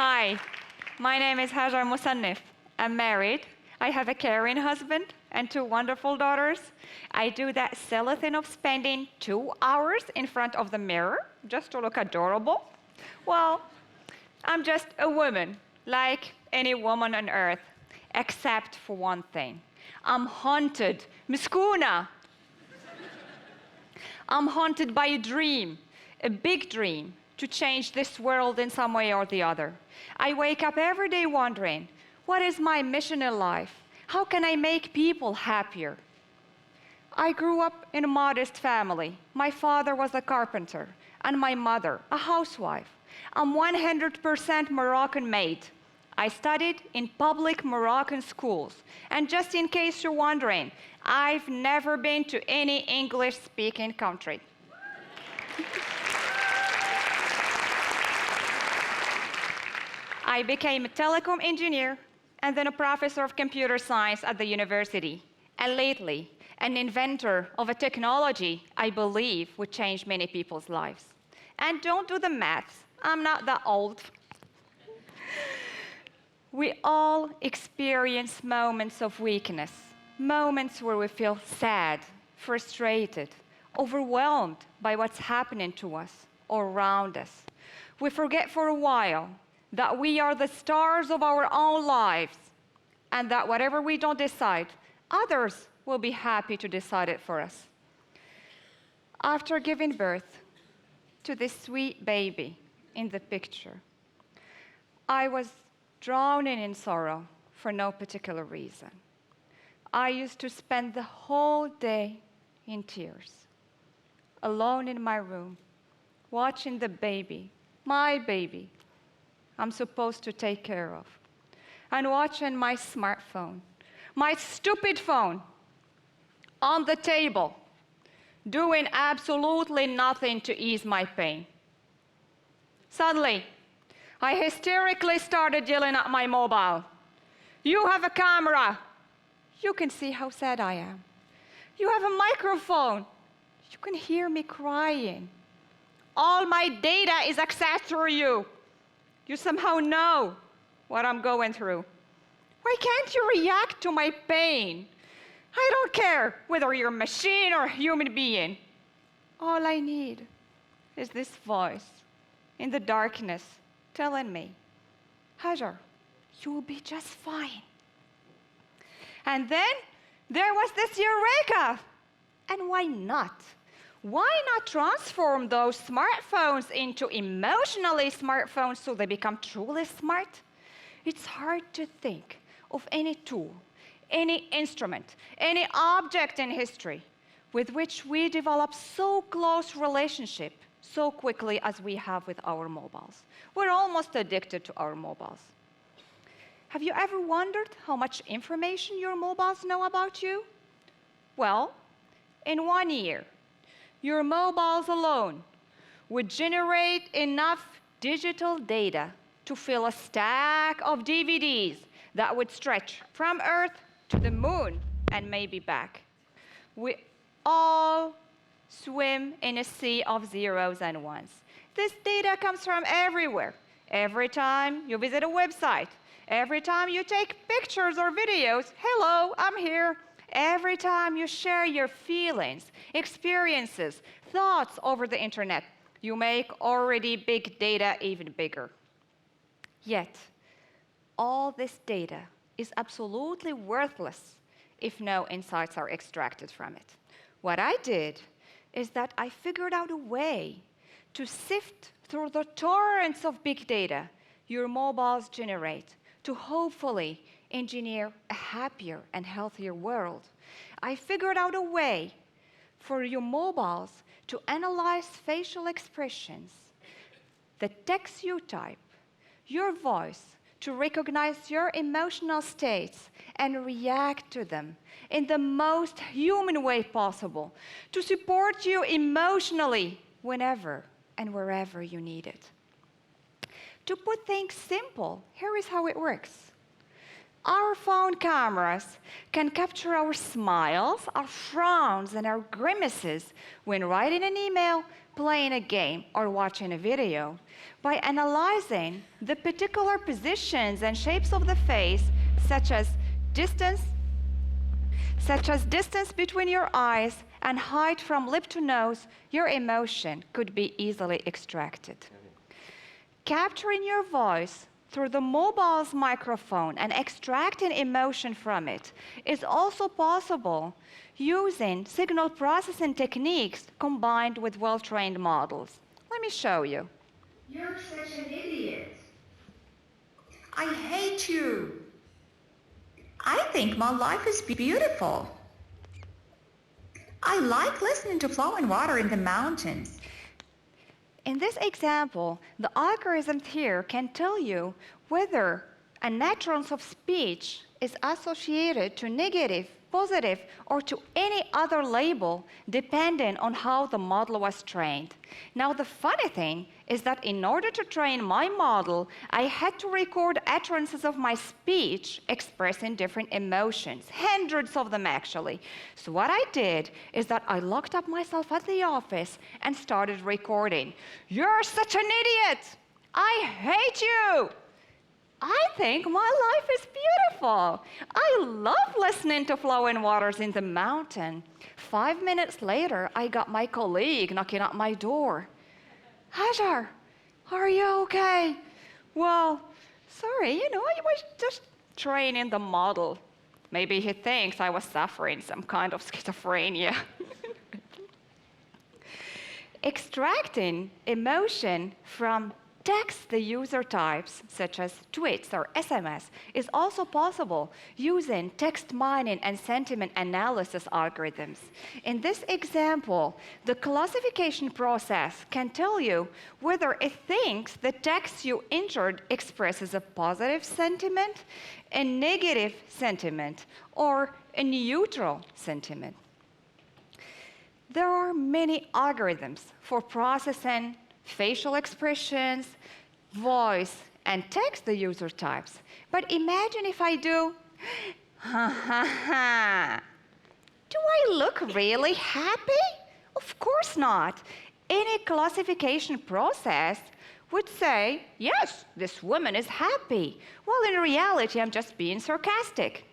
Hi, my name is Hajar MOUSANNIF. I'm married. I have a caring husband and 2 wonderful daughters. I do that silly thing of spending 2 hours in front of the mirror just to look adorable. Well, I'm just a woman, like any woman on earth, except for one thing. I'm haunted. Miskuna. I'm haunted by a dream, a big dream, to change this world in some way or the other. I wake up every day wondering, what is my mission in life? How can I make people happier? I grew up in a modest family. My father was a carpenter, and my mother, a housewife. I'm 100% Moroccan made. I studied in public Moroccan schools. And just in case you're wondering, I've never been to any English-speaking country. I became a telecom engineer and then a professor of computer science at the university. And lately, an inventor of a technology I believe would change many people's lives. And don't do the maths. I'm not that old. We all experience moments of weakness, moments where we feel sad, frustrated, overwhelmed by what's happening to us or around us. We forget for a while that we are the stars of our own lives, and that whatever we don't decide, others will be happy to decide it for us. After giving birth to this sweet baby in the picture, I was drowning in sorrow for no particular reason. I used to spend the whole day in tears, alone in my room, watching the baby, my baby, I'm supposed to take care of, and watching my smartphone, my stupid phone, on the table, doing absolutely nothing to ease my pain. Suddenly, I hysterically started yelling at my mobile. You have a camera. You can see how sad I am. You have a microphone. You can hear me crying. All my data is accessed through you. You somehow know what I'm going through. Why can't you react to my pain? I don't care whether you're a machine or a human being. All I need is this voice in the darkness telling me, Hajar, you will be just fine. And then there was this eureka. And why not? Why not transform those smartphones into emotionally smartphones so they become truly smart? It's hard to think of any tool, any instrument, any object in history with which we develop so close relationship so quickly as we have with our mobiles. We're almost addicted to our mobiles. Have you ever wondered how much information your mobiles know about you? Well, in 1 year, your mobiles alone would generate enough digital data to fill a stack of DVDs that would stretch from Earth to the moon and maybe back. We all swim in a sea of zeros and ones. This data comes from everywhere. Every time you visit a website, every time you take pictures or videos, hello, I'm here. Every time you share your feelings, experiences, thoughts over the internet, you make already big data even bigger. Yet, all this data is absolutely worthless if no insights are extracted from it. What I did is that I figured out a way to sift through the torrents of big data your mobiles generate to hopefully engineer a happier and healthier world. I figured out a way for your mobiles to analyze facial expressions, the text you type, your voice, to recognize your emotional states and react to them in the most human way possible, to support you emotionally whenever and wherever you need it. To put things simple, here is how it works. Our phone cameras can capture our smiles, our frowns, and our grimaces when writing an email, playing a game, or watching a video. By analyzing the particular positions and shapes of the face, such as distance between your eyes and height from lip to nose, your emotion could be easily extracted. Capturing your voice through the mobile's microphone and extracting emotion from it is also possible using signal processing techniques combined with well-trained models. Let me show you. You're such an idiot. I hate you. I think my life is beautiful. I like listening to flowing water in the mountains. In this example, the algorithm here can tell you whether a naturalness of speech is associated to negative, positive, or to any other label depending on how the model was trained. Now, the funny thing is that in order to train my model, I had to record utterances of my speech expressing different emotions, hundreds of them actually. So what I did is that I locked up myself at the office and started recording. You're such an idiot! I hate you! I think my life is beautiful. I love listening to flowing waters in the mountain. 5 minutes later, I got my colleague knocking at my door. Hajar, are you okay? Well, sorry, I was just training the model. Maybe he thinks I was suffering some kind of schizophrenia. Extracting emotion from text the user types, such as tweets or SMS, is also possible using text mining and sentiment analysis algorithms. In this example, the classification process can tell you whether it thinks the text you entered expresses a positive sentiment, a negative sentiment, or a neutral sentiment. There are many algorithms for processing facial expressions, voice, and text the user types. But imagine if I do, ha ha ha. Do I look really happy? Of course not. Any classification process would say, yes, this woman is happy. Well, in reality, I'm just being sarcastic.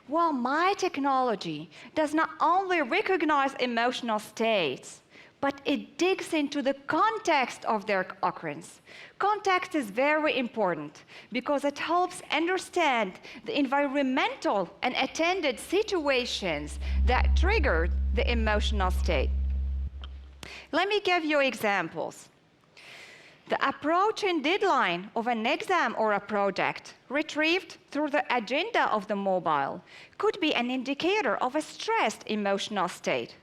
Well, my technology does not only recognize emotional states, but it digs into the context of their occurrence. Context is very important because it helps understand the environmental and attended situations that triggered the emotional state. Let me give you examples. The approaching deadline of an exam or a project retrieved through the agenda of the mobile could be an indicator of a stressed emotional state.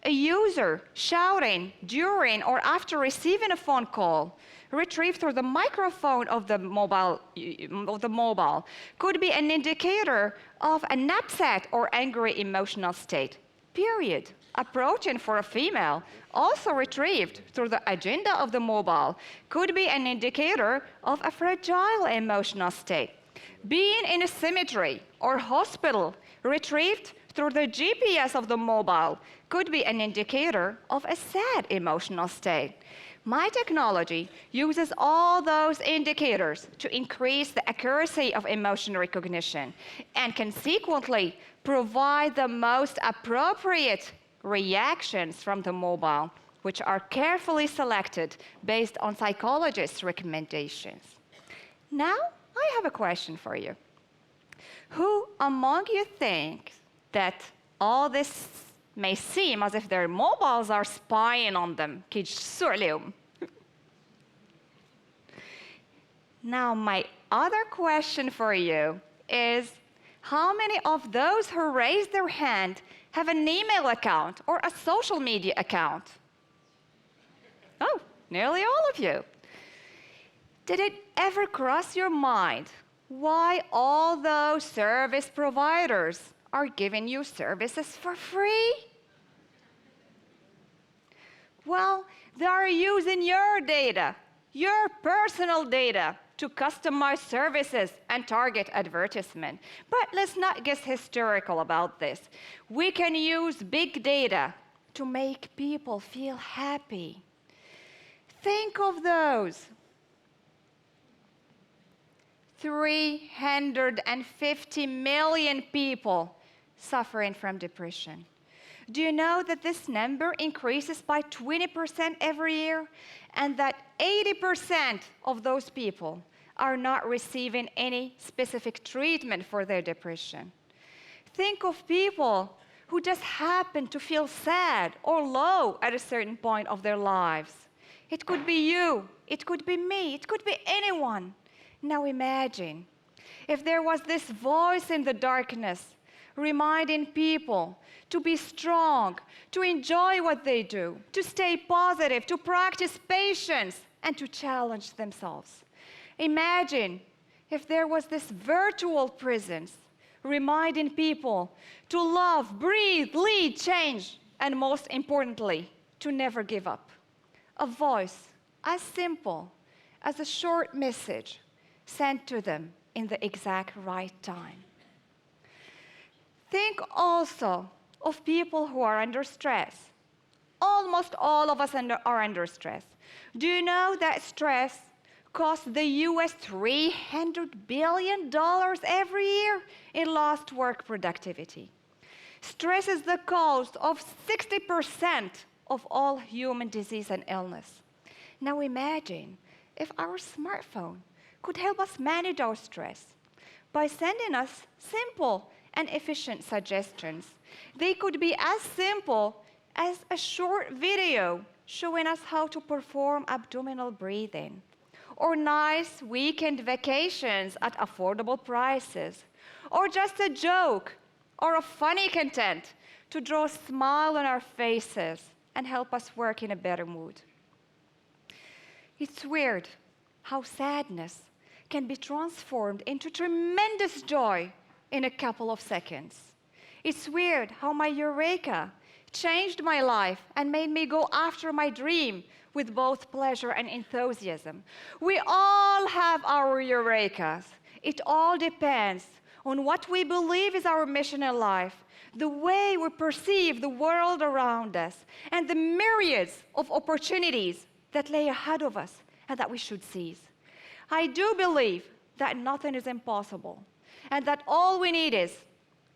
A user shouting during or after receiving a phone call retrieved through the microphone of the mobile could be an indicator of an upset or angry emotional state. Period. Approaching for a female, also retrieved through the agenda of the mobile, could be an indicator of a fragile emotional state. Being in a cemetery or hospital, retrieved through the GPS of the mobile, could be an indicator of a sad emotional state. My technology uses all those indicators to increase the accuracy of emotion recognition and consequently provide the most appropriate reactions from the mobile, which are carefully selected based on psychologists' recommendations. Now, I have a question for you. Who among you think that all this may seem as if their mobiles are spying on them? Now, my other question for you is, how many of those who raised their hand have an email account or a social media account? Oh, nearly all of you. Did it ever cross your mind why all those service providers are giving you services for free? Well, they are using your data, your personal data, to customize services and target advertisement. But let's not get hysterical about this. We can use big data to make people feel happy. Think of those 350 million people suffering from depression. Do you know that this number increases by 20% every year, and that 80% of those people are not receiving any specific treatment for their depression? Think of people who just happen to feel sad or low at a certain point of their lives. It could be you, it could be me, it could be anyone. Now imagine if there was this voice in the darkness reminding people to be strong, to enjoy what they do, to stay positive, to practice patience, and to challenge themselves. Imagine if there was this virtual presence reminding people to love, breathe, lead, change, and most importantly, to never give up. A voice as simple as a short message sent to them in the exact right time. Think also of people who are under stress. Almost all of us are under stress. Do you know that stress costs the US $300 billion every year in lost work productivity? Stress is the cause of 60% of all human disease and illness. Now imagine if our smartphone could help us manage our stress by sending us simple and efficient suggestions. They could be as simple as a short video showing us how to perform abdominal breathing, or nice weekend vacations at affordable prices, or just a joke or a funny content to draw a smile on our faces and help us work in a better mood. It's weird how sadness can be transformed into tremendous joy in a couple of seconds. It's weird how my eureka changed my life and made me go after my dream with both pleasure and enthusiasm. We all have our eurekas. It all depends on what we believe is our mission in life, the way we perceive the world around us, and the myriads of opportunities that lay ahead of us and that we should seize. I do believe that nothing is impossible, and that all we need is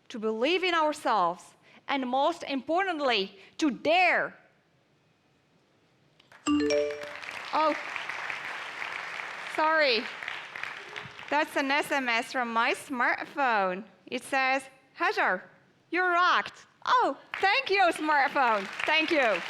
to believe in ourselves, and most importantly, to dare. Oh, sorry. That's an SMS from my smartphone. It says, Hajar, you rocked. Oh, thank you, smartphone. Thank you.